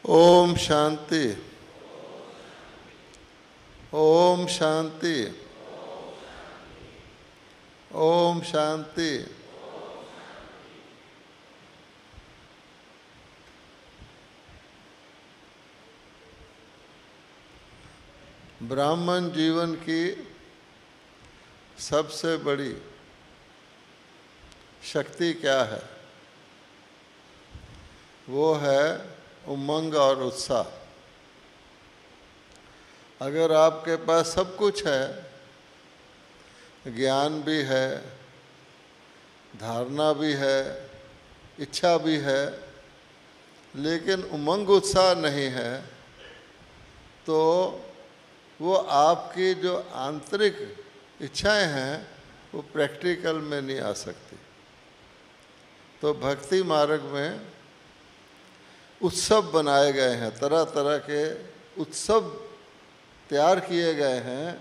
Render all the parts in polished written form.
ओम शांति। ओम शांति। ओम शांति। ब्राह्मण जीवन की सबसे बड़ी शक्ति क्या है? वो है उमंग और उत्साह। अगर आपके पास सब कुछ है, ज्ञान भी है, धारणा भी है, इच्छा भी है, लेकिन उमंग उत्साह नहीं है, तो वो आपकी जो आंतरिक इच्छाएं हैं वो प्रैक्टिकल में नहीं आ सकती। तो भक्ति मार्ग में उत्सव बनाए गए हैं, तरह तरह के उत्सव तैयार किए गए हैं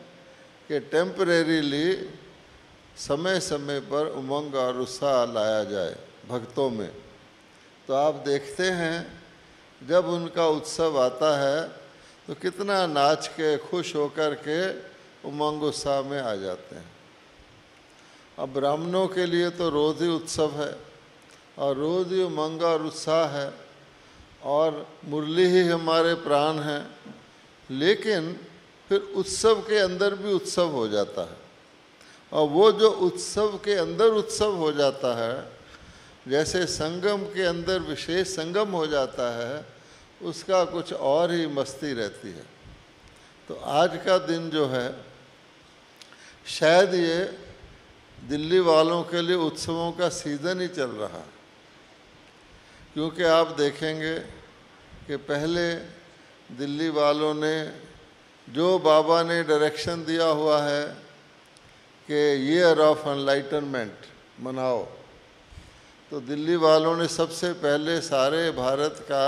कि टेम्परेरीली समय समय पर उमंग और उत्साह लाया जाए भक्तों में। तो आप देखते हैं जब उनका उत्सव आता है तो कितना नाच के खुश होकर के उमंग उत्साह में आ जाते हैं। अब ब्राह्मणों के लिए तो रोज़ ही उत्सव है और रोज़ ही उमंग और उत्साह है और मुरली ही हमारे प्राण हैं, लेकिन फिर उत्सव के अंदर भी उत्सव हो जाता है। और वो जो उत्सव के अंदर उत्सव हो जाता है, जैसे संगम के अंदर विशेष संगम हो जाता है, उसका कुछ और ही मस्ती रहती है। तो आज का दिन जो है, शायद ये दिल्ली वालों के लिए उत्सवों का सीज़न ही चल रहा है, क्योंकि आप देखेंगे कि पहले दिल्ली वालों ने जो बाबा ने डायरेक्शन दिया हुआ है कि ईयर ऑफ एनलाइटनमेंट मनाओ, तो दिल्ली वालों ने सबसे पहले सारे भारत का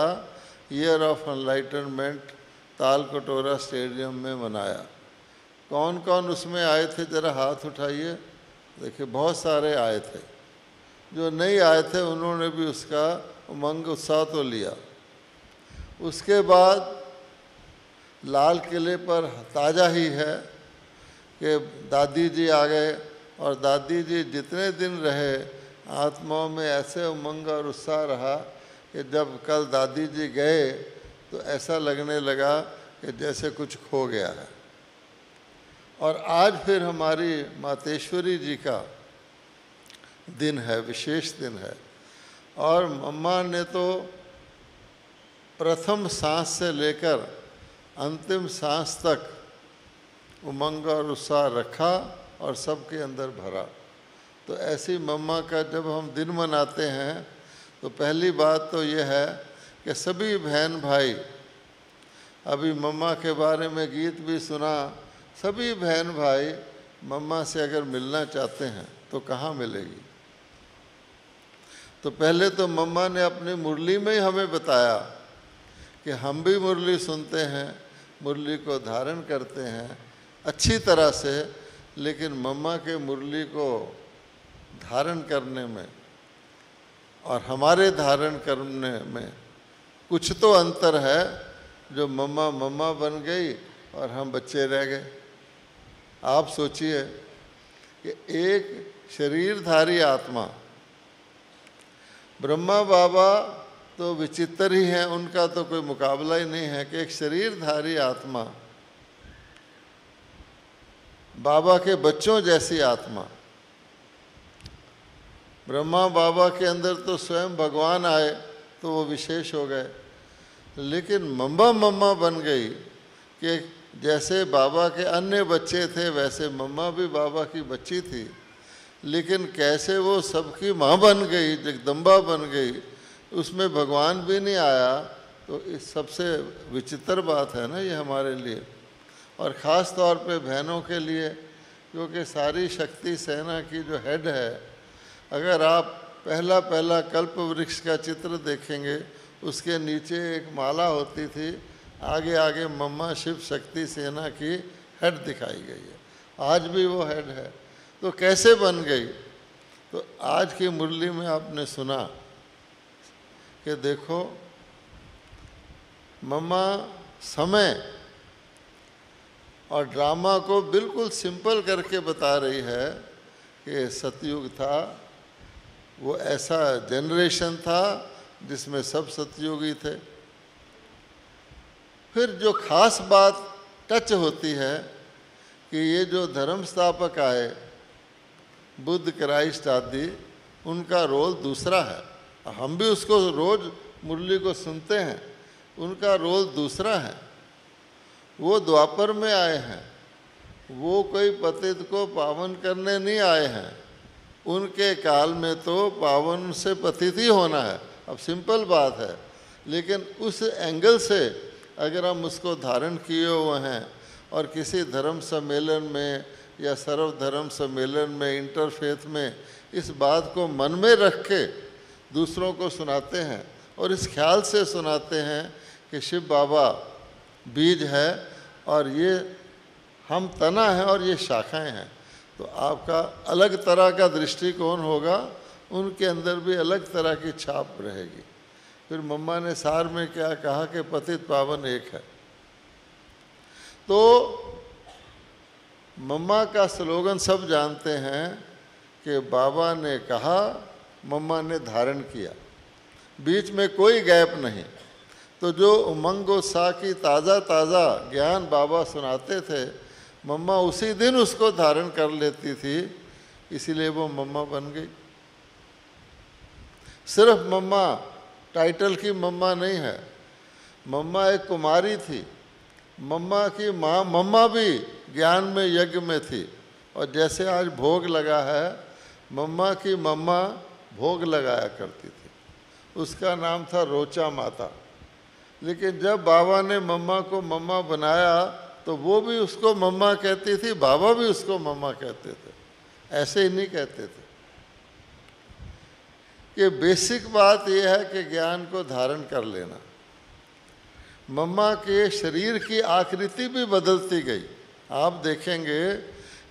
ईयर ऑफ एनलाइटनमेंट ताल कटोरा स्टेडियम में मनाया। कौन कौन उसमें आए थे, ज़रा हाथ उठाइए। देखिए बहुत सारे आए थे। जो नहीं आए थे उन्होंने भी उसका उमंग उत्साह तो लिया। उसके बाद लाल किले पर ताज़ा ही है कि दादी जी आ गए और दादी जी जितने दिन रहे आत्माओं में ऐसे उमंग और उत्साह रहा कि जब कल दादी जी गए तो ऐसा लगने लगा कि जैसे कुछ खो गया है। और आज फिर हमारी मातेश्वरी जी का दिन है, विशेष दिन है। और मम्मा ने तो प्रथम सांस से लेकर अंतिम सांस तक उमंग और उत्साह रखा और सबके अंदर भरा। तो ऐसी मम्मा का जब हम दिन मनाते हैं तो पहली बात तो ये है कि सभी बहन भाई, अभी मम्मा के बारे में गीत भी सुना, सभी बहन भाई मम्मा से अगर मिलना चाहते हैं तो कहाँ मिलेगी? तो पहले तो मम्मा ने अपनी मुरली में ही हमें बताया कि हम भी मुरली सुनते हैं, मुरली को धारण करते हैं अच्छी तरह से, लेकिन मम्मा के मुरली को धारण करने में और हमारे धारण करने में कुछ तो अंतर है। जो मम्मा मम्मा बन गई और हम बच्चे रह गए। आप सोचिए कि एक शरीरधारी आत्मा, ब्रह्मा बाबा तो विचित्र ही हैं, उनका तो कोई मुकाबला ही नहीं है कि एक शरीरधारी आत्मा, बाबा के बच्चों जैसी आत्मा। ब्रह्मा बाबा के अंदर तो स्वयं भगवान आए तो वो विशेष हो गए, लेकिन मम्मा मम्मा बन गई कि जैसे बाबा के अन्य बच्चे थे वैसे मम्मा भी बाबा की बच्ची थी। लेकिन कैसे वो सबकी माँ बन गई, जगदम्बा बन गई, उसमें भगवान भी नहीं आया। तो इस सबसे विचित्र बात है ना ये हमारे लिए, और ख़ास तौर पे बहनों के लिए, क्योंकि सारी शक्ति सेना की जो हेड है, अगर आप पहला पहला कल्प वृक्ष का चित्र देखेंगे, उसके नीचे एक माला होती थी, आगे आगे मम्मा शिव शक्ति सेना की हेड दिखाई गई है। आज भी वो हेड है। तो कैसे बन गई? तो आज की मुरली में आपने सुना कि देखो मम्मा समय और ड्रामा को बिल्कुल सिंपल करके बता रही है कि सतयुग था, वो ऐसा जनरेशन था जिसमें सब सतयुगी थे। फिर जो खास बात टच होती है कि ये जो धर्म स्थापक आए, बुद्ध, क्राइस्ट आदि, उनका रोल दूसरा है। हम भी उसको रोज मुरली को सुनते हैं, उनका रोल दूसरा है। वो द्वापर में आए हैं, वो कोई पतित को पावन करने नहीं आए हैं। उनके काल में तो पावन से पतित ही होना है, अब सिंपल बात है। लेकिन उस एंगल से अगर हम उसको धारण किए हुए हैं और किसी धर्म सम्मेलन में या सर्वधर्म सम्मेलन में, इंटरफेथ में इस बात को मन में रख के दूसरों को सुनाते हैं और इस ख्याल से सुनाते हैं कि शिव बाबा बीज है और ये हम तना है और ये शाखाएं हैं, तो आपका अलग तरह का दृष्टिकोण होगा, उनके अंदर भी अलग तरह की छाप रहेगी। फिर मम्मा ने सार में क्या कहा कि पतित पावन एक है। तो मम्मा का स्लोगन सब जानते हैं कि बाबा ने कहा, मम्मा ने धारण किया, बीच में कोई गैप नहीं। तो जो उमंग उत्साह की ताज़ा ताज़ा ज्ञान बाबा सुनाते थे, मम्मा उसी दिन उसको धारण कर लेती थी, इसीलिए वो मम्मा बन गई। सिर्फ मम्मा टाइटल की मम्मा नहीं है, मम्मा एक कुमारी थी। मम्मा की माँ मम्मा भी ज्ञान में, यज्ञ में थी। और जैसे आज भोग लगा है, मम्मा की मम्मा भोग लगाया करती थी, उसका नाम था रोचा माता। लेकिन जब बाबा ने मम्मा को मम्मा बनाया तो वो भी उसको मम्मा कहती थी, बाबा भी उसको मम्मा कहते थे, ऐसे ही नहीं कहते थे। कि बेसिक बात यह है कि ज्ञान को धारण कर लेना। मम्मा के शरीर की आकृति भी बदलती गई। आप देखेंगे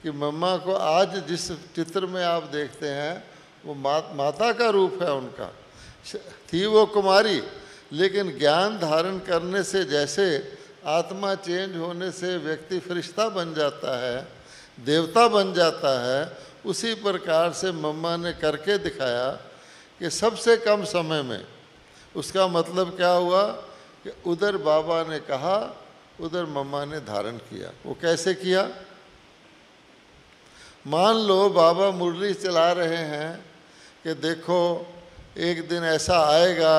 कि मम्मा को आज जिस चित्र में आप देखते हैं वो माता का रूप है उनका। थी वो कुमारी, लेकिन ज्ञान धारण करने से, जैसे आत्मा चेंज होने से व्यक्ति फरिश्ता बन जाता है, देवता बन जाता है, उसी प्रकार से मम्मा ने करके दिखाया कि सबसे कम समय में। उसका मतलब क्या हुआ कि उधर बाबा ने कहा, उधर मम्मा ने धारण किया। वो कैसे किया? मान लो बाबा मुरली चला रहे हैं कि देखो एक दिन ऐसा आएगा,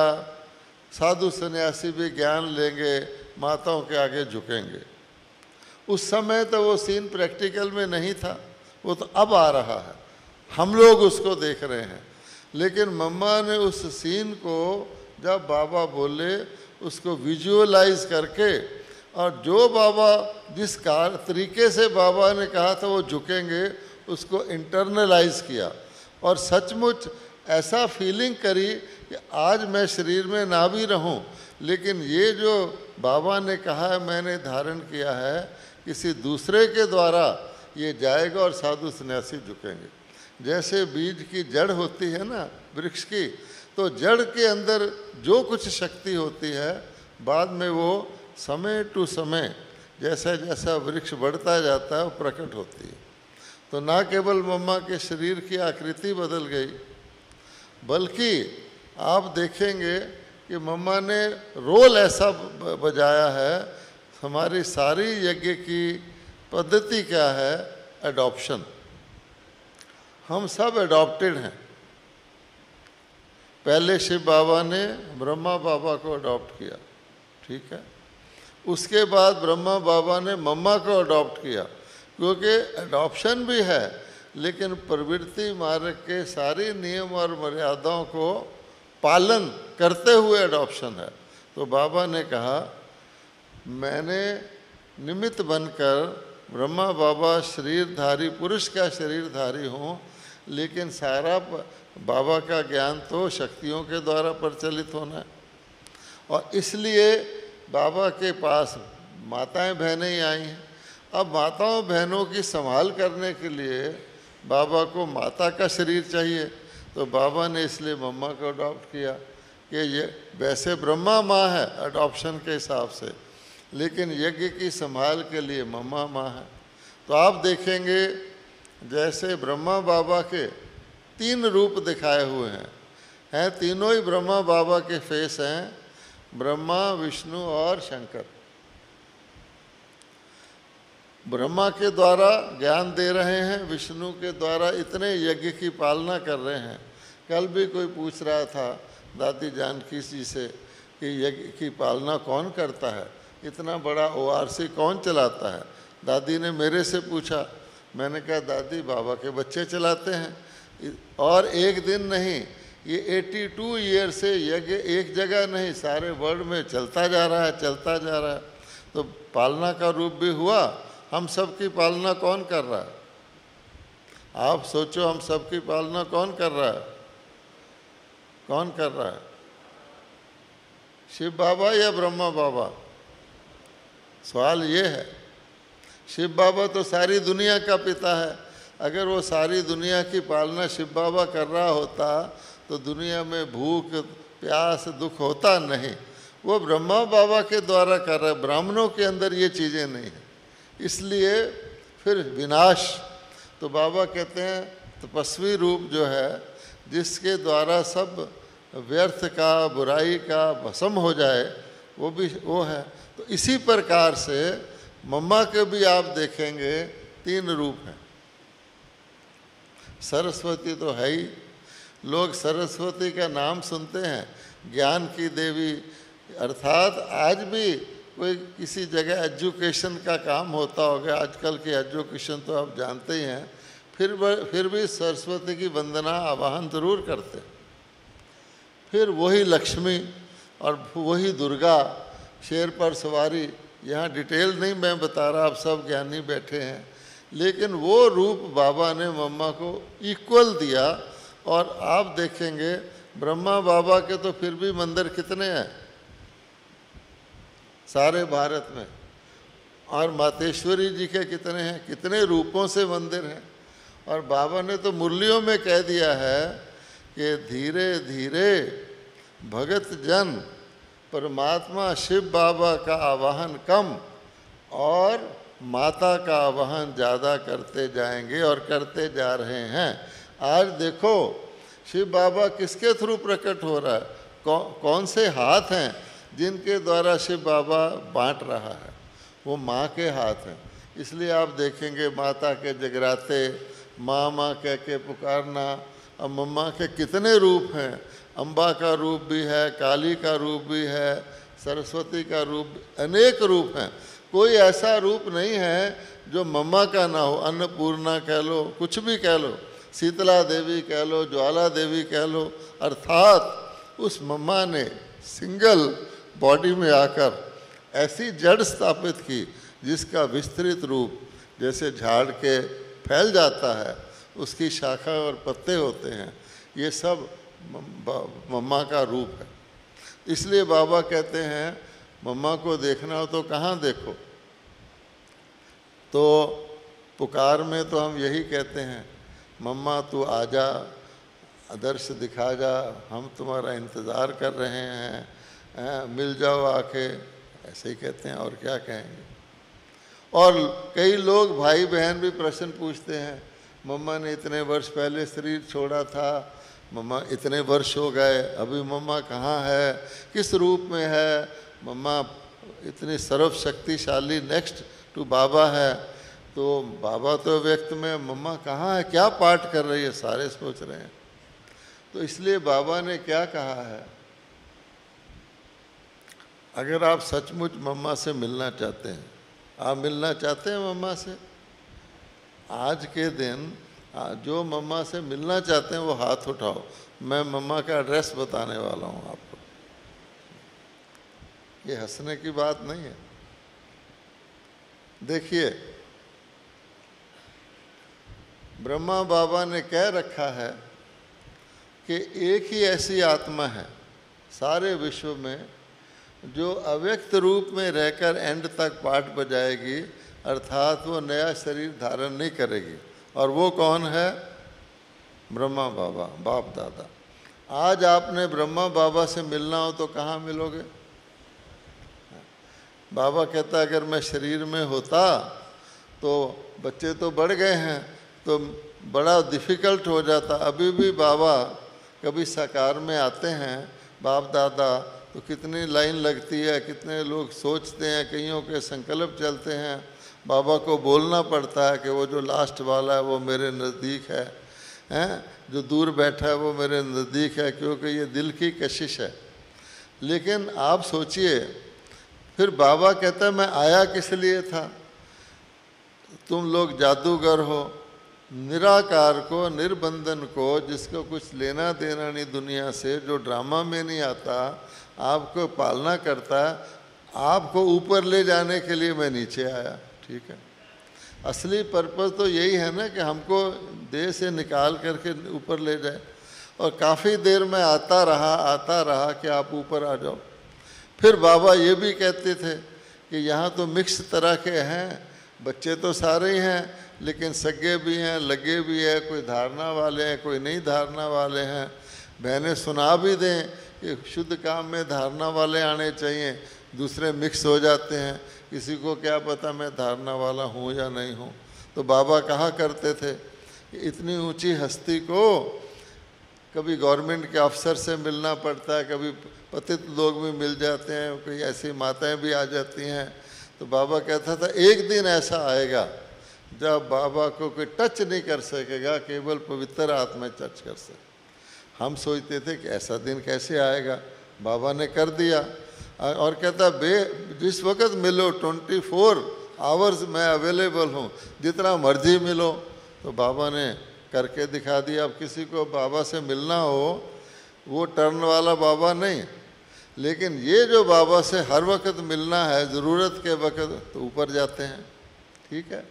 साधु सन्यासी भी ज्ञान लेंगे, माताओं के आगे झुकेंगे। उस समय तो वो सीन प्रैक्टिकल में नहीं था, वो तो अब आ रहा है, हम लोग उसको देख रहे हैं। लेकिन मम्मा ने उस सीन को जब बाबा बोले उसको विजुअलाइज करके, और जो बाबा जिस तरीके से बाबा ने कहा था वो झुकेंगे, उसको इंटरनलाइज किया और सचमुच ऐसा फीलिंग करी कि आज मैं शरीर में ना भी रहूं, लेकिन ये जो बाबा ने कहा है मैंने धारण किया है, किसी दूसरे के द्वारा ये जाएगा और साधु सन्यासी झुकेंगे। जैसे बीज की जड़ होती है ना वृक्ष की, तो जड़ के अंदर जो कुछ शक्ति होती है बाद में वो समय टू समय जैसा जैसा वृक्ष बढ़ता जाता है वो प्रकट होती है। तो ना केवल मम्मा के शरीर की आकृति बदल गई, बल्कि आप देखेंगे कि मम्मा ने रोल ऐसा बजाया है। हमारी सारी यज्ञ की पद्धति क्या है? एडॉप्शन। हम सब एडॉप्टेड हैं। पहले शिव बाबा ने ब्रह्मा बाबा को अडॉप्ट किया, ठीक है। उसके बाद ब्रह्मा बाबा ने मम्मा को अडॉप्ट किया, क्योंकि एडॉप्शन भी है लेकिन प्रवृत्ति मार्ग के सारे नियम और मर्यादाओं को पालन करते हुए एडॉप्शन है। तो बाबा ने कहा मैंने निमित्त बनकर, ब्रह्मा बाबा शरीरधारी, पुरुष का शरीरधारी हूँ, लेकिन सारा बाबा का ज्ञान तो शक्तियों के द्वारा प्रचलित होना है। और इसलिए बाबा के पास माताएं बहनें ही आई हैं। अब माताओं बहनों की संभाल करने के लिए बाबा को माता का शरीर चाहिए, तो बाबा ने इसलिए मम्मा को अडॉप्ट किया कि ये वैसे ब्रह्मा माँ है अडॉप्शन के हिसाब से, लेकिन यज्ञ की संभाल के लिए मम्मा माँ है। तो आप देखेंगे जैसे ब्रह्मा बाबा के 3 रूप दिखाए हुए हैं तीनों ही ब्रह्मा बाबा के फेस हैं, ब्रह्मा, विष्णु और शंकर। ब्रह्मा के द्वारा ज्ञान दे रहे हैं, विष्णु के द्वारा इतने यज्ञ की पालना कर रहे हैं। कल भी कोई पूछ रहा था दादी जानकी जी से कि यज्ञ की पालना कौन करता है, इतना बड़ा ORC कौन चलाता है। दादी ने मेरे से पूछा, मैंने कहा दादी बाबा के बच्चे चलाते हैं। और एक दिन नहीं, ये 82 ईयर से यज्ञ एक जगह नहीं सारे वर्ल्ड में चलता जा रहा है, चलता जा रहा है। तो पालना का रूप भी हुआ। हम सब की पालना कौन कर रहा है? आप सोचो, हम सब की पालना कौन कर रहा है? कौन कर रहा है? शिव बाबा या ब्रह्मा बाबा? सवाल ये है। शिव बाबा तो सारी दुनिया का पिता है। अगर वो सारी दुनिया की पालना शिव बाबा कर रहा होता तो दुनिया में भूख, प्यास, दुख होता नहीं। वो ब्रह्मा बाबा के द्वारा कर रहा है। ब्राह्मणों के अंदर ये चीज़ें नहीं हैं, इसलिए फिर विनाश। तो बाबा कहते हैं तपस्वी रूप जो है, जिसके द्वारा सब व्यर्थ का, बुराई का भस्म हो जाए, वो भी वो है। तो इसी प्रकार से मम्मा के भी आप देखेंगे 3 रूप हैं। सरस्वती तो है ही, लोग सरस्वती का नाम सुनते हैं, ज्ञान की देवी। अर्थात आज भी कोई किसी जगह एजुकेशन का काम होता होगा, आजकल की एजुकेशन तो आप जानते ही हैं, फिर भी सरस्वती की वंदना आवाहन जरूर करते। फिर वही लक्ष्मी और वही दुर्गा, शेर पर सवारी। यहाँ डिटेल नहीं मैं बता रहा, आप सब ज्ञानी बैठे हैं, लेकिन वो रूप बाबा ने मम्मा को इक्वल दिया। और आप देखेंगे ब्रह्मा बाबा के तो फिर भी मंदिर कितने हैं सारे भारत में, और मातेश्वरी जी के कितने हैं, कितने रूपों से मंदिर हैं। और बाबा ने तो मुरलियों में कह दिया है कि धीरे धीरे भगत जन परमात्मा शिव बाबा का आवाहन कम और माता का आवाहन ज़्यादा करते जाएंगे और करते जा रहे हैं। आज देखो शिव बाबा किसके थ्रू प्रकट हो रहा है, कौन से हाथ हैं जिनके द्वारा शिव बाबा बांट रहा है? वो माँ के हाथ हैं। इसलिए आप देखेंगे माता के जगराते, माँ माँ कह के पुकारना। अब मम्मा के कितने रूप हैं, अम्बा का रूप भी है, काली का रूप भी है, सरस्वती का रूप, अनेक रूप हैं। कोई ऐसा रूप नहीं है जो मम्मा का ना हो। अन्नपूर्णा कह लो, कुछ भी कह लो, शीतला देवी कह लो, ज्वाला देवी कह लो। अर्थात उस मम्मा ने सिंगल बॉडी में आकर ऐसी जड़ स्थापित की जिसका विस्तृत रूप जैसे झाड़ के फैल जाता है, उसकी शाखा और पत्ते होते हैं, ये सब मम्मा का रूप है। इसलिए बाबा कहते हैं मम्मा को देखना हो तो कहाँ देखो। तो पुकार में तो हम यही कहते हैं, मम्मा तू आजा, आदर्श दिखा जा, हम तुम्हारा इंतज़ार कर रहे हैं, मिल जाओ आके, ऐसे ही कहते हैं, और क्या कहेंगे। और कई लोग भाई बहन भी प्रश्न पूछते हैं, मम्मा ने इतने वर्ष पहले शरीर छोड़ा था, मम्मा इतने वर्ष हो गए, अभी मम्मा कहाँ है, किस रूप में है? मम्मा इतनी सर्वशक्तिशाली नेक्स्ट टू बाबा है, तो बाबा तो व्यक्त में, मम्मा कहाँ है, क्या पाठ कर रही है, सारे सोच रहे हैं। तो इसलिए बाबा ने क्या कहा है, अगर आप सचमुच मम्मा से मिलना चाहते हैं, आप मिलना चाहते हैं मम्मा से, आज के दिन जो मम्मा से मिलना चाहते हैं वो हाथ उठाओ। मैं मम्मा का एड्रेस बताने वाला हूँ आपको। ये हंसने की बात नहीं है। देखिए ब्रह्मा बाबा ने कह रखा है कि एक ही ऐसी आत्मा है सारे विश्व में जो अव्यक्त रूप में रहकर एंड तक पाठ बजाएगी, अर्थात वो नया शरीर धारण नहीं करेगी। और वो कौन है? ब्रह्मा बाबा, बाप दादा। आज आपने ब्रह्मा बाबा से मिलना हो तो कहाँ मिलोगे? बाबा कहता अगर मैं शरीर में होता तो बच्चे तो बढ़ गए हैं तो बड़ा डिफ़िकल्ट हो जाता। अभी भी बाबा कभी साकार में आते हैं बाप दादा तो कितनी लाइन लगती है, कितने लोग सोचते हैं, कईयों के संकल्प चलते हैं। बाबा को बोलना पड़ता है कि वो जो लास्ट वाला है वो मेरे नज़दीक है, हैं? जो दूर बैठा है वो मेरे नज़दीक है, क्योंकि ये दिल की कशिश है। लेकिन आप सोचिए, फिर बाबा कहता है मैं आया किस लिए था? तुम लोग जादूगर हो, निराकार को, निर्बंधन को, जिसको कुछ लेना देना नहीं दुनिया से, जो ड्रामा में नहीं आता, आपको पालना करता है, आपको ऊपर ले जाने के लिए मैं नीचे आया। ठीक है, असली पर्पस तो यही है ना कि हमको देह से निकाल करके ऊपर ले जाए। और काफ़ी देर में आता रहा कि आप ऊपर आ जाओ। फिर बाबा ये भी कहते थे कि यहाँ तो मिक्स तरह के हैं, बच्चे तो सारे ही हैं, लेकिन सगे भी हैं, लगे भी हैं, कोई धारणा वाले हैं, कोई नहीं धारणा वाले हैं। बहनें सुना भी दें कि शुद्ध काम में धारणा वाले आने चाहिए, दूसरे मिक्स हो जाते हैं, किसी को क्या पता मैं धारणा वाला हूँ या नहीं हूँ। तो बाबा कहा करते थे कि इतनी ऊंची हस्ती को कभी गवर्नमेंट के अफसर से मिलना पड़ता है, कभी पतित लोग भी मिल जाते हैं, कोई ऐसी माताएं भी आ जाती हैं। तो बाबा कहता था एक दिन ऐसा आएगा जब बाबा को कोई टच नहीं कर सकेगा, केवल पवित्र आत्मा टच कर सके। हम सोचते थे कि ऐसा दिन कैसे आएगा, बाबा ने कर दिया। और कहता जिस वक्त मिलो 24 आवर्स मैं अवेलेबल हूँ, जितना मर्जी मिलो। तो बाबा ने करके दिखा दिया। अब किसी को बाबा से मिलना हो, वो टर्न वाला बाबा नहीं, लेकिन ये जो बाबा से हर वक्त मिलना है, ज़रूरत के वक्त, तो ऊपर जाते हैं। ठीक है,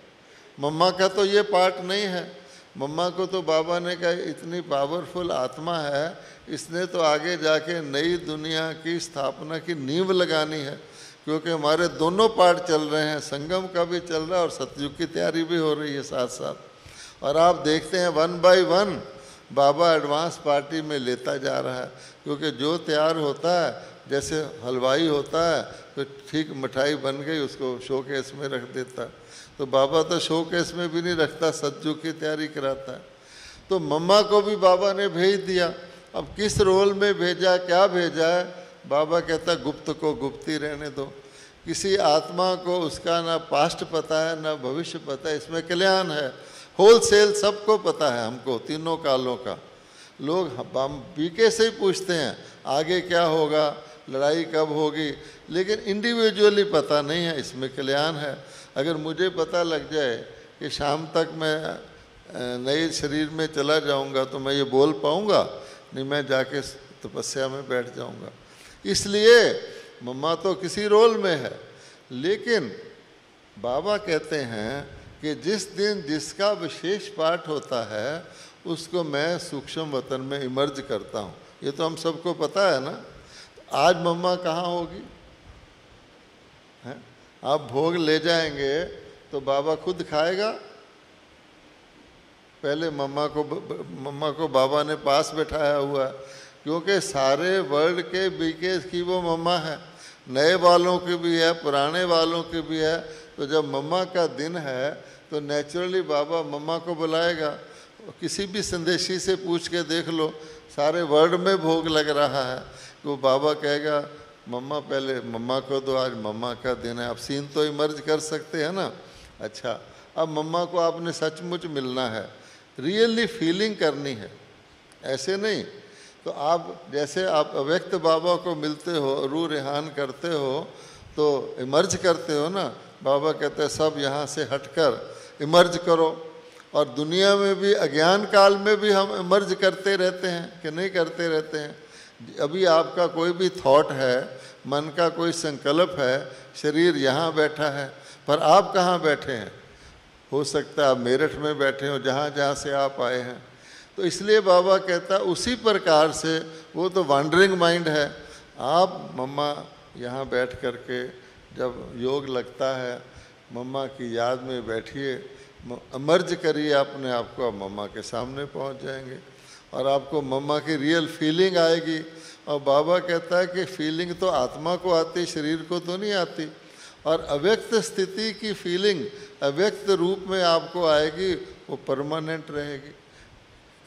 मम्मा का तो ये पार्ट नहीं है। मम्मा को तो बाबा ने कहा इतनी पावरफुल आत्मा है, इसने तो आगे जाके नई दुनिया की स्थापना की नींव लगानी है, क्योंकि हमारे दोनों पार्ट चल रहे हैं, संगम का भी चल रहा है और सतयुग की तैयारी भी हो रही है साथ साथ। और आप देखते हैं 1 by 1 बाबा एडवांस पार्टी में लेता जा रहा है, क्योंकि जो तैयार होता है, जैसे हलवाई होता है तो ठीक मिठाई बन गई उसको शोकेस में रख देता है, तो बाबा तो शोकेस में भी नहीं रखता, सतयुग की तैयारी कराता है। तो मम्मा को भी बाबा ने भेज दिया। अब किस रोल में भेजा, क्या भेजा है, बाबा कहता गुप्त को गुप्त ही रहने दो। किसी आत्मा को उसका ना पास्ट पता है ना भविष्य पता है, इसमें कल्याण है। होलसेल सबको पता है, हमको तीनों कालों का। लोग बीके से ही पूछते हैं आगे क्या होगा, लड़ाई कब होगी, लेकिन इंडिविजुअली पता नहीं है, इसमें कल्याण है। अगर मुझे पता लग जाए कि शाम तक मैं नए शरीर में चला जाऊंगा तो मैं ये बोल पाऊंगा नहीं, मैं जाके तपस्या में बैठ जाऊंगा। इसलिए मम्मा तो किसी रोल में है, लेकिन बाबा कहते हैं कि जिस दिन जिसका विशेष पाठ होता है उसको मैं सूक्ष्म वतन में इमर्ज करता हूँ। ये तो हम सबको पता है ना। आज मम्मा कहाँ होगी, हैं? आप भोग ले जाएंगे तो बाबा खुद खाएगा? पहले मम्मा को बाबा ने पास बैठाया हुआ है, क्योंकि सारे वर्ल्ड के बीके की वो मम्मा है, नए वालों की भी है, पुराने वालों की भी है। तो जब मम्मा का दिन है तो नेचुरली बाबा मम्मा को बुलाएगा। किसी भी संदेशी से पूछ के देख लो, सारे वर्ल्ड में भोग लग रहा है, तो बाबा कहेगा मम्मा पहले मम्मा को दो, आज मम्मा का दिन है। आप सीन तो इमर्ज कर सकते हैं ना। अच्छा, अब मम्मा को आपने सचमुच मिलना है, रियली फीलिंग करनी है, ऐसे नहीं। तो आप जैसे आप अव्यक्त बाबा को मिलते हो, रूह रेहान करते हो, तो इमर्ज करते हो ना। बाबा कहते हैं सब यहाँ से हटकर इमर्ज करो। और दुनिया में भी अज्ञान काल में भी हम इमर्ज करते रहते हैं कि नहीं करते रहते हैं। अभी आपका कोई भी थॉट है, मन का कोई संकल्प है, शरीर यहाँ बैठा है, पर आप कहाँ बैठे हैं? हो सकता है आप मेरठ में बैठे हो, जहाँ जहाँ से आप आए हैं। तो इसलिए बाबा कहता उसी प्रकार से वो तो वॉन्डरिंग माइंड है। आप मम्मा यहाँ बैठ करके जब योग लगता है, मम्मा की याद में बैठिए, मर्ज करिए अपने आप को, आप मम्मा के सामने पहुँच जाएंगे। और आपको मम्मा की रियल फीलिंग आएगी। और बाबा कहता है कि फीलिंग तो आत्मा को आती, शरीर को तो नहीं आती। और अव्यक्त स्थिति की फीलिंग अव्यक्त रूप में आपको आएगी, वो परमानेंट रहेगी।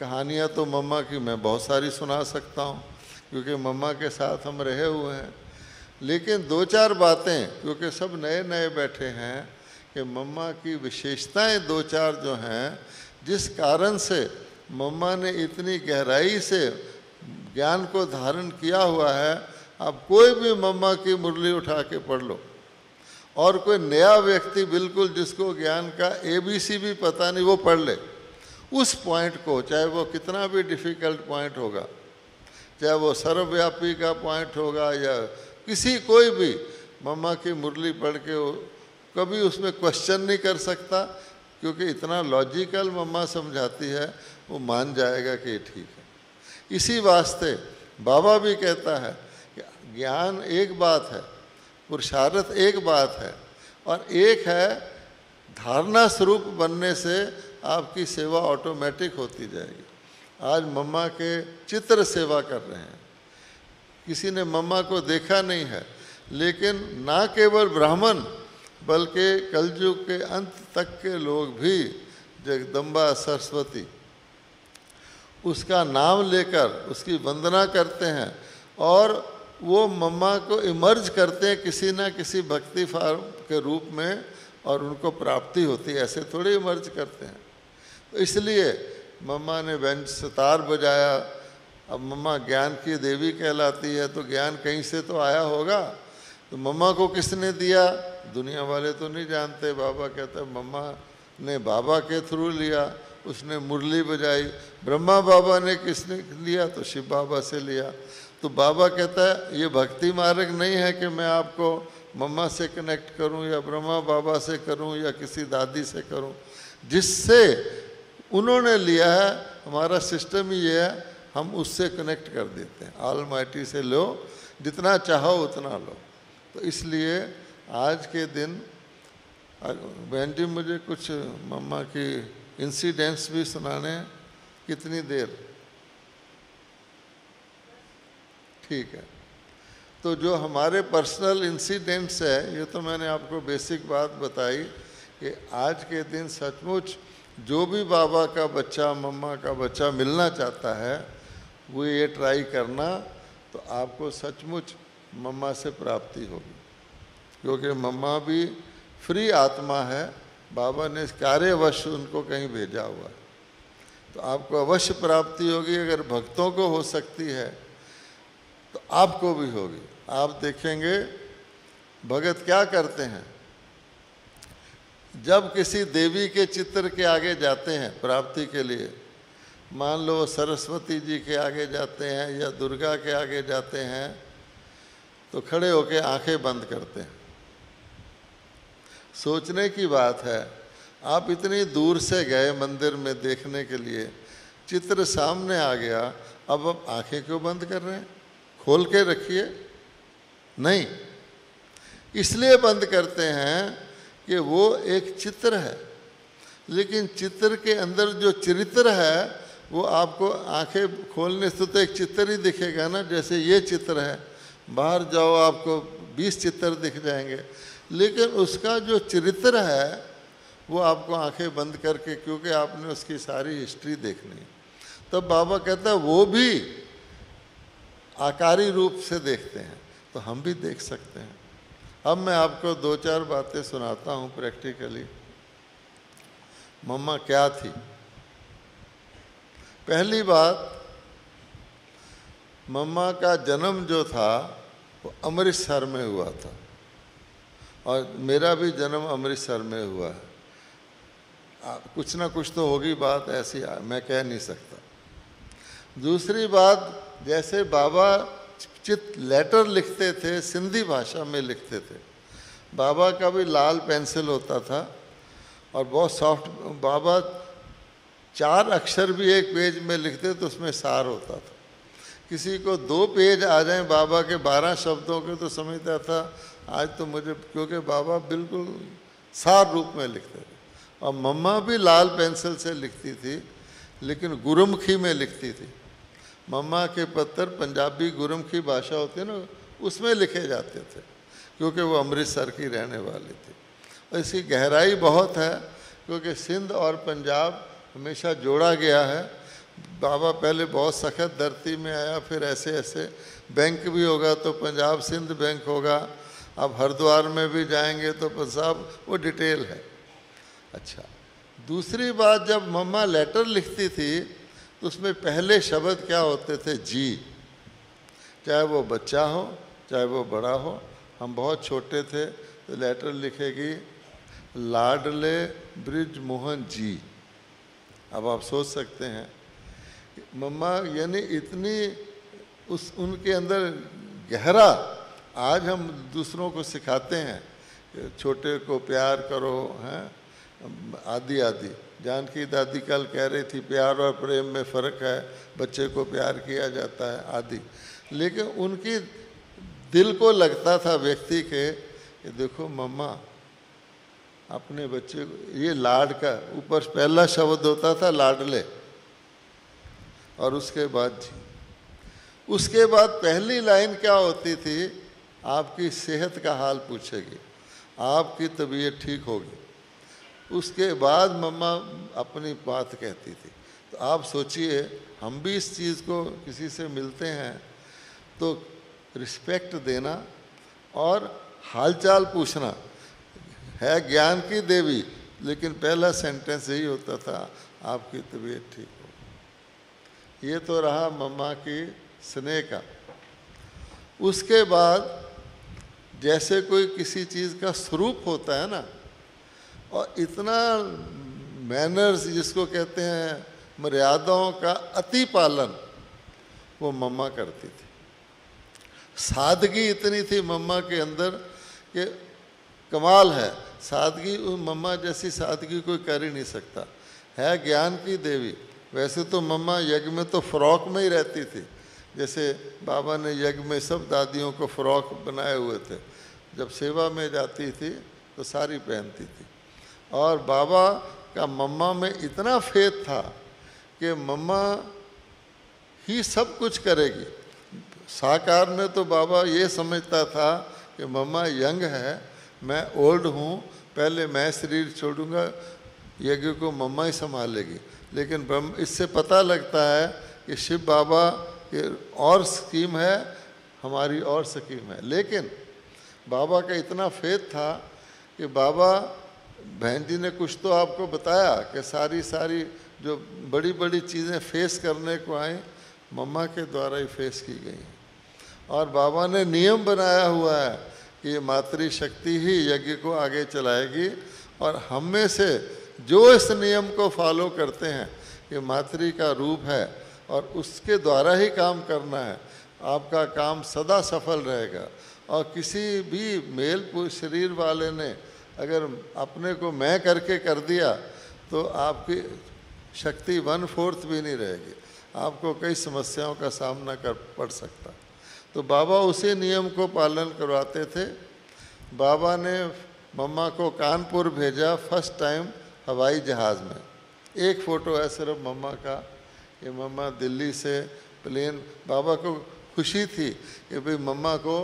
कहानियाँ तो मम्मा की मैं बहुत सारी सुना सकता हूँ, क्योंकि मम्मा के साथ हम रहे हुए हैं। लेकिन दो चार बातें, क्योंकि सब नए नए बैठे हैं, कि मम्मा की विशेषताएं दो चार जो हैं, जिस कारण से मम्मा ने इतनी गहराई से ज्ञान को धारण किया हुआ है। आप कोई भी मम्मा की मुरली उठा के पढ़ लो, और कोई नया व्यक्ति बिल्कुल जिसको ज्ञान का ABC भी पता नहीं, वो पढ़ ले उस पॉइंट को, चाहे वो कितना भी डिफ़िकल्ट पॉइंट होगा, चाहे वो सर्वव्यापी का पॉइंट होगा या किसी कोई भी, मम्मा की मुरली पढ़ के वो कभी उसमें क्वेश्चन नहीं कर सकता, क्योंकि इतना लॉजिकल मम्मा समझाती है, वो मान जाएगा कि ये ठीक है। इसी वास्ते बाबा भी कहता है कि ज्ञान एक बात है, पुरुषार्थ एक बात है, और एक है धारणा स्वरूप बनने से आपकी सेवा ऑटोमेटिक होती जाएगी। आज मम्मा के चित्र सेवा कर रहे हैं, किसी ने मम्मा को देखा नहीं है, लेकिन ना केवल ब्राह्मण बल्कि कलयुग के अंत तक के लोग भी जगदम्बा सरस्वती उसका नाम लेकर उसकी वंदना करते हैं, और वो मम्मा को इमर्ज करते हैं किसी ना किसी भक्ति फॉर्म के रूप में, और उनको प्राप्ति होती है। ऐसे थोड़ी इमर्ज करते हैं। तो इसलिए मम्मा ने व्यंज सितार बजाया। अब मम्मा ज्ञान की देवी कहलाती है, तो ज्ञान कहीं से तो आया होगा। तो मम्मा को किसने दिया, दुनिया वाले तो नहीं जानते। बाबा कहता है मम्मा ने बाबा के थ्रू लिया, उसने मुरली बजाई। ब्रह्मा बाबा ने किसने लिया, तो शिव बाबा से लिया। तो बाबा कहता है ये भक्ति मार्ग नहीं है कि मैं आपको मम्मा से कनेक्ट करूं, या ब्रह्मा बाबा से करूं, या किसी दादी से करूं। जिससे उन्होंने लिया है, हमारा सिस्टम ही ये है, हम उससे कनेक्ट कर देते हैं। ऑलमाइटी से लो, जितना चाहो उतना लो। तो इसलिए आज के दिन बहन जी मुझे कुछ मम्मा की इंसिडेंट्स भी सुनाने हैं। कितनी देर? ठीक है। तो जो हमारे पर्सनल इंसिडेंट्स है, ये तो मैंने आपको बेसिक बात बताई कि आज के दिन सचमुच जो भी बाबा का बच्चा, मम्मा का बच्चा मिलना चाहता है, वो ये ट्राई करना, तो आपको सचमुच मम्मा से प्राप्ति होगी। क्योंकि मम्मा भी फ्री आत्मा है, बाबा ने कार्यवश उनको कहीं भेजा हुआ है। तो आपको अवश्य प्राप्ति होगी। अगर भक्तों को हो सकती है तो आपको भी होगी। आप देखेंगे भगत क्या करते हैं, जब किसी देवी के चित्र के आगे जाते हैं प्राप्ति के लिए, मान लो सरस्वती जी के आगे जाते हैं या दुर्गा के आगे जाते हैं, तो खड़े होकर आंखें बंद करते हैं। सोचने की बात है, आप इतनी दूर से गए मंदिर में देखने के लिए, चित्र सामने आ गया, अब आप आंखें क्यों बंद कर रहे हैं? खोल के रखिए। नहीं, इसलिए बंद करते हैं कि वो एक चित्र है, लेकिन चित्र के अंदर जो चरित्र है वो आपको आंखें खोलने से तो एक चित्र ही दिखेगा ना। जैसे ये चित्र है, बाहर जाओ आपको 20 चित्र दिख जाएंगे, लेकिन उसका जो चरित्र है वो आपको आंखें बंद करके, क्योंकि आपने उसकी सारी हिस्ट्री देखनी है। तब बाबा कहता है वो भी आकारी रूप से देखते हैं, तो हम भी देख सकते हैं। अब मैं आपको दो चार बातें सुनाता हूँ प्रैक्टिकली। मम्मा क्या थी? पहली बात, मम्मा का जन्म जो था वो अमृतसर में हुआ था, और मेरा भी जन्म अमृतसर में हुआ है। कुछ ना कुछ तो होगी बात ऐसी, मैं कह नहीं सकता। दूसरी बात, जैसे बाबा लेटर लिखते थे, सिंधी भाषा में लिखते थे। बाबा का भी लाल पेंसिल होता था और बहुत सॉफ्ट। बाबा 4 अक्षर भी एक पेज में लिखते तो उसमें सार होता था। किसी को 2 पेज आ जाएं बाबा के 12 शब्दों के तो समझता था आज तो मुझे, क्योंकि बाबा बिल्कुल सार रूप में लिखते थे। और मम्मा भी लाल पेंसिल से लिखती थी, लेकिन गुरुमुखी में लिखती थी। मम्मा के पत्र पंजाबी गुरुमुखी भाषा होती है ना, उसमें लिखे जाते थे, क्योंकि वो अमृतसर की रहने वाली थी। और इसकी गहराई बहुत है, क्योंकि सिंध और पंजाब हमेशा जोड़ा गया है। बाबा पहले बहुत सख्त धरती में आया, फिर ऐसे ऐसे बैंक भी होगा तो पंजाब सिंध बैंक होगा, अब हरिद्वार में भी जाएंगे तो पंजाब, वो डिटेल है। अच्छा, दूसरी बात, जब मम्मा लेटर लिखती थी तो उसमें पहले शब्द क्या होते थे? जी। चाहे वो बच्चा हो चाहे वो बड़ा हो। हम बहुत छोटे थे तो लेटर लिखेगी लाडले ब्रिज मोहन जी। अब आप सोच सकते हैं मम्मा यानी इतनी उनके अंदर गहरा, आज हम दूसरों को सिखाते हैं छोटे को प्यार करो, हैं आदि आदि। जानकी दादी कल कह रही थी प्यार और प्रेम में फ़र्क है, बच्चे को प्यार किया जाता है आदि। लेकिन उनकी दिल को लगता था व्यक्ति के कि देखो मम्मा अपने बच्चे को, ये लाड का ऊपर पहला शब्द होता था लाडले, और उसके बाद जी। उसके बाद पहली लाइन क्या होती थी? आपकी सेहत का हाल पूछेगी, आपकी तबीयत ठीक होगी। उसके बाद मम्मा अपनी बात कहती थी। तो आप सोचिए, हम भी इस चीज़ को किसी से मिलते हैं तो रिस्पेक्ट देना और हालचाल पूछना है। ज्ञान की देवी, लेकिन पहला सेंटेंस यही होता था आपकी तबीयत ठीक हो। ये तो रहा मम्मा की स्नेह का। उसके बाद जैसे कोई किसी चीज़ का स्वरूप होता है ना, और इतना मैनर्स जिसको कहते हैं मर्यादाओं का अति पालन, वो मम्मा करती थी। सादगी इतनी थी मम्मा के अंदर कि कमाल है। सादगी, उस मम्मा जैसी सादगी कोई कर ही नहीं सकता। है ज्ञान की देवी। वैसे तो मम्मा यज्ञ में तो फ्रॉक में ही रहती थी, जैसे बाबा ने यज्ञ में सब दादियों को फ्रॉक बनाए हुए थे। जब सेवा में जाती थी तो साड़ी पहनती थी। और बाबा का मम्मा में इतना फेथ था कि मम्मा ही सब कुछ करेगी। साकार में तो बाबा ये समझता था कि मम्मा यंग है, मैं ओल्ड हूँ, पहले मैं शरीर छोड़ूंगा, यज्ञ को मम्मा ही संभालेगी। लेकिन इससे पता लगता है कि शिव बाबा की और स्कीम है, हमारी और स्कीम है। लेकिन बाबा का इतना फेथ था कि बाबा, बहन जी ने कुछ तो आपको बताया कि सारी जो बड़ी बड़ी चीज़ें फेस करने को आई, मम्मा के द्वारा ही फेस की गई। और बाबा ने नियम बनाया हुआ है कि ये मातृ शक्ति ही यज्ञ को आगे चलाएगी। और हम में से जो इस नियम को फॉलो करते हैं, ये मातृ का रूप है और उसके द्वारा ही काम करना है, आपका काम सदा सफल रहेगा। और किसी भी मेल शरीर वाले ने अगर अपने को मैं करके कर दिया तो आपकी शक्ति 1/4 भी नहीं रहेगी, आपको कई समस्याओं का सामना कर पड़ सकता। तो बाबा उसी नियम को पालन करवाते थे। बाबा ने मम्मा को कानपुर भेजा फर्स्ट टाइम हवाई जहाज़ में। एक फ़ोटो है सिर्फ मम्मा का, कि मम्मा दिल्ली से प्लेन, बाबा को खुशी थी कि भाई मम्मा को,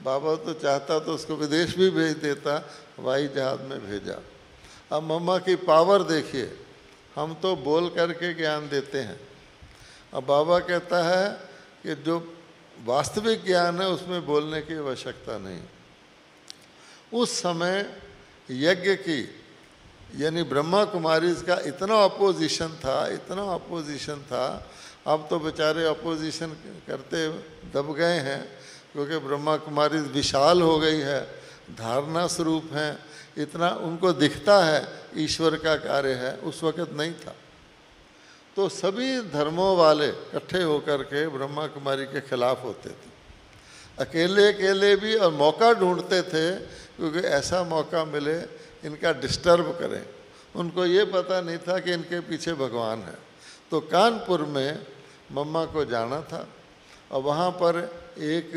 बाबा तो चाहता तो उसको विदेश भी भेज देता, हवाई जहाज़ में भेजा। अब मम्मा की पावर देखिए, हम तो बोल करके ज्ञान देते हैं, अब बाबा कहता है कि जो वास्तविक ज्ञान है उसमें बोलने की आवश्यकता नहीं। उस समय यज्ञ की यानी ब्रह्मा कुमारी का इतना अपोजिशन था। अब तो बेचारे अपोजिशन करते दब गए हैं, क्योंकि ब्रह्मा कुमारी विशाल हो गई है, धारणा स्वरूप हैं, इतना उनको दिखता है ईश्वर का कार्य है, उस वक़्त नहीं था। तो सभी धर्मों वाले इकट्ठे होकर के ब्रह्मा कुमारी के खिलाफ होते थे, अकेले अकेले भी, और मौका ढूंढते थे क्योंकि ऐसा मौका मिले इनका डिस्टर्ब करें। उनको ये पता नहीं था कि इनके पीछे भगवान है। तो कानपुर में मम्मा को जाना था और वहाँ पर एक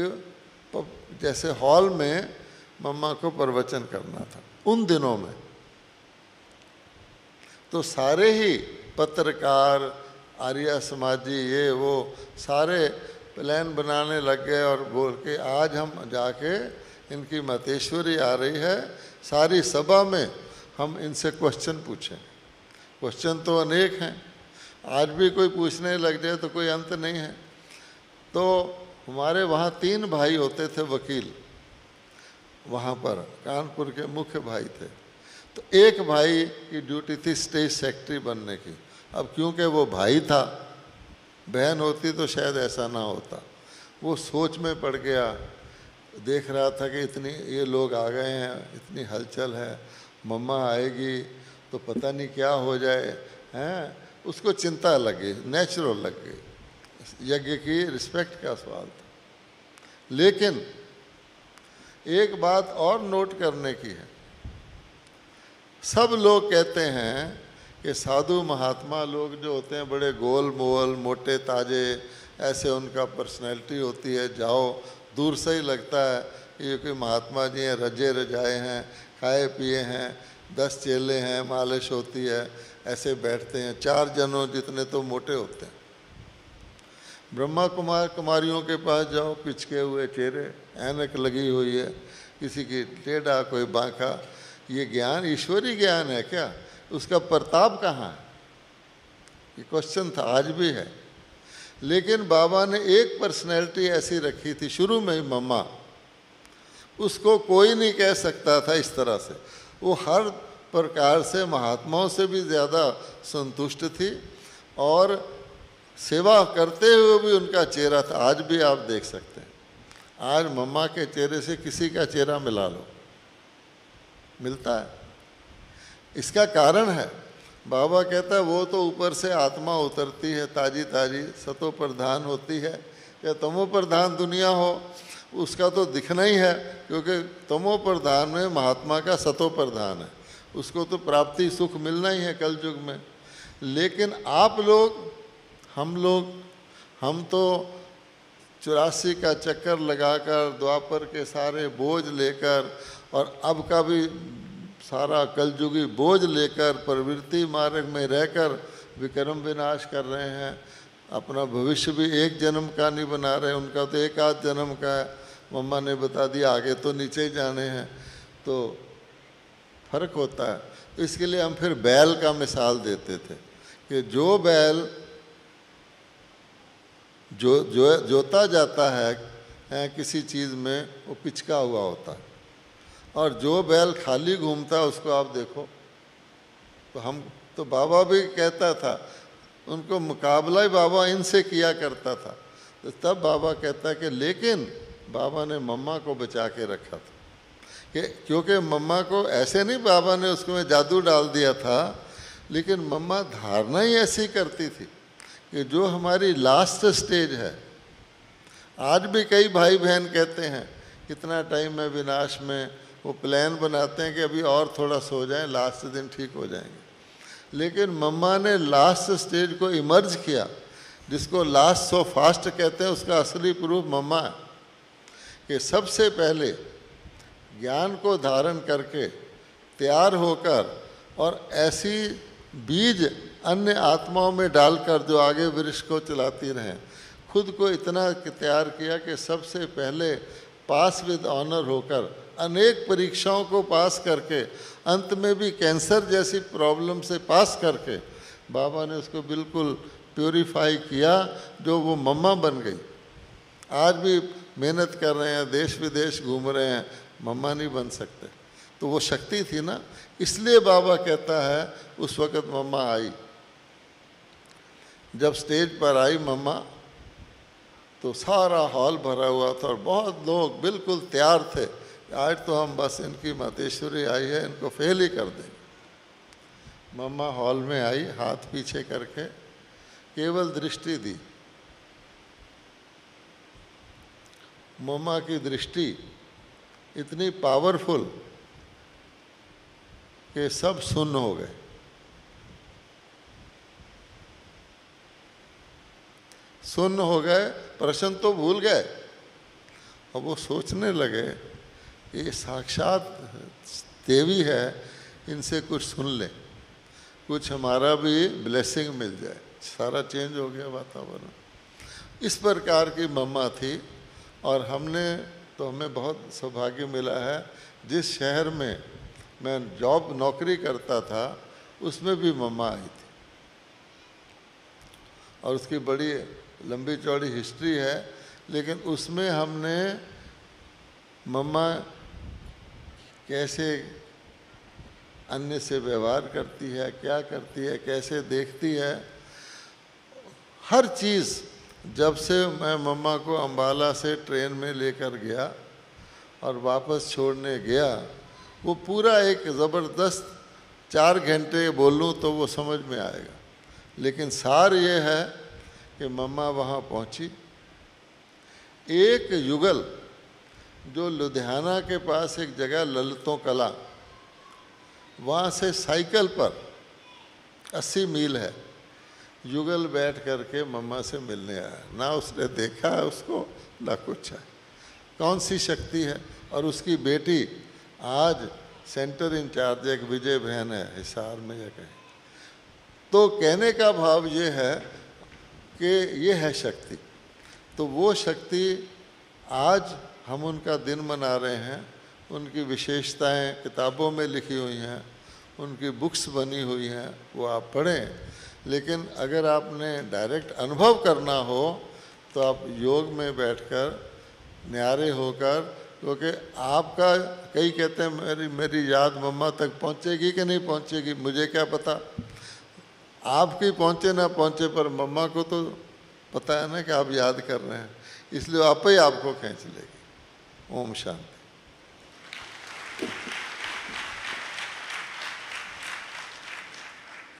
जैसे हॉल में मम्मा को प्रवचन करना था उन दिनों में। तो सारे ही पत्रकार, आर्य समाजी, ये वो सारे प्लान बनाने लग गए और बोल के आज हम जाके इनकी मतेश्वरी आ रही है, सारी सभा में हम इनसे क्वेश्चन पूछें। क्वेश्चन तो अनेक हैं, आज भी कोई पूछने लग जाए तो कोई अंत नहीं है। तो हमारे वहाँ 3 भाई होते थे वकील, वहाँ पर कानपुर के मुख्य भाई थे। तो एक भाई की ड्यूटी थी स्टेट सेक्रेटरी बनने की। अब क्योंकि वो भाई था, बहन होती तो शायद ऐसा ना होता। वो सोच में पड़ गया, देख रहा था कि इतनी ये लोग आ गए हैं, इतनी हलचल है, मम्मा आएगी तो पता नहीं क्या हो जाए, हैं। उसको चिंता लगी, नेचुरल लग गई, यज्ञ की रिस्पेक्ट का सवाल था। लेकिन एक बात और नोट करने की है, सब लोग कहते हैं कि साधु महात्मा लोग जो होते हैं बड़े गोल मोल, मोटे ताजे, ऐसे उनका पर्सनैलिटी होती है। जाओ दूर से ही लगता है कि ये कोई महात्मा जी हैं, रजे रजाए हैं, खाए पिए हैं, 10 चेले हैं, मालिश होती है, ऐसे बैठते हैं। 4 जनों जितने तो मोटे होते हैं। ब्रह्मा कुमार कुमारियों के पास जाओ, पिचके हुए चेहरे, ऐनक लगी हुई है, किसी की टेढ़ा कोई बांका। ये ज्ञान ईश्वरी ज्ञान है क्या? उसका प्रताप कहाँ है? ये क्वेश्चन था, आज भी है। लेकिन बाबा ने एक पर्सनैलिटी ऐसी रखी थी शुरू में ही, मम्मा, उसको कोई नहीं कह सकता था इस तरह से। वो हर प्रकार से महात्माओं से भी ज़्यादा संतुष्ट थी और सेवा करते हुए भी उनका चेहरा था। आज भी आप देख सकते हैं, आज मम्मा के चेहरे से किसी का चेहरा मिला लो, मिलता है। इसका कारण है, बाबा कहता है वो तो ऊपर से आत्मा उतरती है ताजी ताजी, सतो प्रधान होती है। या तमो प्रधान दुनिया हो, उसका तो दिखना ही है, क्योंकि तमो प्रधान में महात्मा का सतो प्रधान है, उसको तो प्राप्ति सुख मिलना ही है कल युग में। लेकिन आप लोग, हम तो 84 का चक्कर लगाकर, द्वापर के सारे बोझ लेकर और अब का भी सारा कलयुगी बोझ लेकर प्रवृत्ति मार्ग में रहकर विक्रम विनाश कर रहे हैं। अपना भविष्य भी एक जन्म का नहीं बना रहे, उनका तो एक आध जन्म का है। मम्मा ने बता दिया आगे तो नीचे ही जाने हैं, तो फर्क होता है। तो इसके लिए हम फिर बैल का मिसाल देते थे कि जो बैल जोता जाता है किसी चीज़ में, वो पिचका हुआ होता है, और जो बैल खाली घूमता है उसको आप देखो। तो बाबा भी कहता था, उनको मुकाबला ही बाबा इनसे किया करता था। तो तब बाबा कहता है कि लेकिन बाबा ने मम्मा को बचा के रखा था, कि क्योंकि मम्मा को ऐसे नहीं बाबा ने उसको में जादू डाल दिया था, लेकिन मम्मा धारणा ही ऐसी करती थी कि जो हमारी लास्ट स्टेज है। आज भी कई भाई बहन कहते हैं कितना टाइम है विनाश में, वो प्लान बनाते हैं कि अभी और थोड़ा सो जाएं, लास्ट दिन ठीक हो जाएंगे। लेकिन मम्मा ने लास्ट स्टेज को इमर्ज किया, जिसको लास्ट सो फास्ट कहते हैं। उसका असली प्रूफ मम्मा है कि सबसे पहले ज्ञान को धारण करके तैयार होकर और ऐसी बीज अन्य आत्माओं में डालकर जो आगे वृक्ष को चलाती रहें, खुद को इतना तैयार किया कि सबसे पहले पास विद ऑनर होकर अनेक परीक्षाओं को पास करके अंत में भी कैंसर जैसी प्रॉब्लम से पास करके बाबा ने उसको बिल्कुल प्योरीफाई किया, जो वो मम्मा बन गई। आज भी मेहनत कर रहे हैं, देश विदेश घूम रहे हैं, मम्मा नहीं बन सकते। तो वो शक्ति थी ना, इसलिए बाबा कहता है उस वक़्त मम्मा आई। जब स्टेज पर आई मम्मा, तो सारा हॉल भरा हुआ था और बहुत लोग बिल्कुल तैयार थे, आज तो हम बस इनकी मातेश्वरी आई है, इनको फेल ही कर देंगे। मम्मा हॉल में आई, हाथ पीछे करके केवल दृष्टि दी। मम्मा की दृष्टि इतनी पावरफुल कि सब सुन्न हो गए। सुन्न हो गए, प्रश्न तो भूल गए। अब वो सोचने लगे ये साक्षात देवी है, इनसे कुछ सुन ले। कुछ हमारा भी ब्लेसिंग मिल जाए। सारा चेंज हो गया वातावरण। इस प्रकार की मम्मा थी। और हमने तो हमें बहुत सौभाग्य मिला है, जिस शहर में मैं नौकरी करता था उसमें भी मम्मा आई थी, और उसकी बड़ी लंबी चौड़ी हिस्ट्री है। लेकिन उसमें हमने मम्मा कैसे अन्य से व्यवहार करती है, क्या करती है, कैसे देखती है, हर चीज़। जब से मैं मम्मा को अम्बाला से ट्रेन में लेकर गया और वापस छोड़ने गया, वो पूरा एक ज़बरदस्त 4 घंटे बोलूँ तो वो समझ में आएगा। लेकिन सार ये है कि मम्मा वहाँ पहुँची। एक युगल, जो लुधियाना के पास एक जगह ललितों कला, वहाँ से साइकिल पर 80 मील है, युगल बैठ करके मम्मा से मिलने आया। ना उसने देखा है उसको, ना कुछ है। कौन सी शक्ति है। और उसकी बेटी आज सेंटर इंचार्ज एक विजय बहन है हिसार में या कहीं। तो कहने का भाव ये है कि ये है शक्ति। तो वो शक्ति आज हम उनका दिन मना रहे हैं। उनकी विशेषताएं किताबों में लिखी हुई हैं, उनकी बुक्स बनी हुई हैं, वो आप पढ़ें। लेकिन अगर आपने डायरेक्ट अनुभव करना हो तो आप योग में बैठकर न्यारे होकर, क्योंकि आपका, कई कहते हैं मेरी याद मम्मा तक पहुंचेगी कि नहीं पहुंचेगी, मुझे क्या पता। आपकी पहुंचे ना पहुंचे, पर मम्मा को तो पता है ना कि आप याद कर रहे हैं, इसलिए आप ही आपको खींच लेगी। ओम शांति।